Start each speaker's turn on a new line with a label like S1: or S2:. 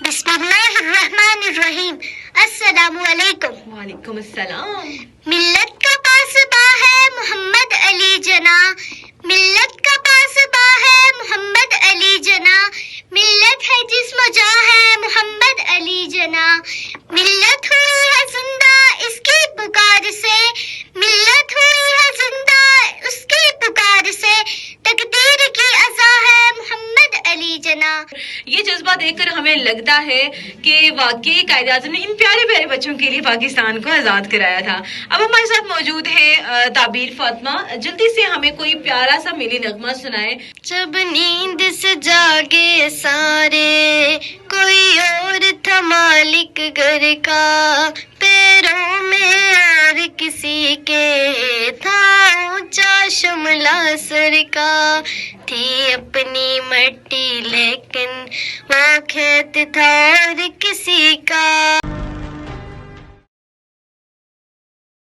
S1: بسم اللہ الرحمن الرحیم. السلام علیکم.
S2: وعلیکم السلام.
S1: ملت کا پاسباں ہے محمد علی جنا، ملت کا پاسباں ہے محمد علی جنا، ملت ہے جسم و جاں ہے محمد علی جنا، ملت ہوئی ہے زندہ اس کی پکار سے، ملت ہوئی ہے زندہ اس کی پکار سے، تقدیر کی عزا ہے محمد علی جنا.
S2: یہ جذبہ دیکھ کر ہمیں لگتا ہے کہ واقعی قائد اعظم نے ان پیارے پیارے بچوں کے لیے پاکستان کو آزاد کرایا تھا. اب ہمارے ساتھ موجود ہے تعبیر فاطمہ. جلدی سے ہمیں کوئی پیارا سا ملی نغمہ سنائے.
S1: جب نیند سے جاگے سارے، کوئی اور تھا مالک گھر کا، پیروں میں اور کسی کے تھا اونچا شملہ سر کا، تھی اپنی مٹی لیکن وہ کھیت تھا اور کسی کا.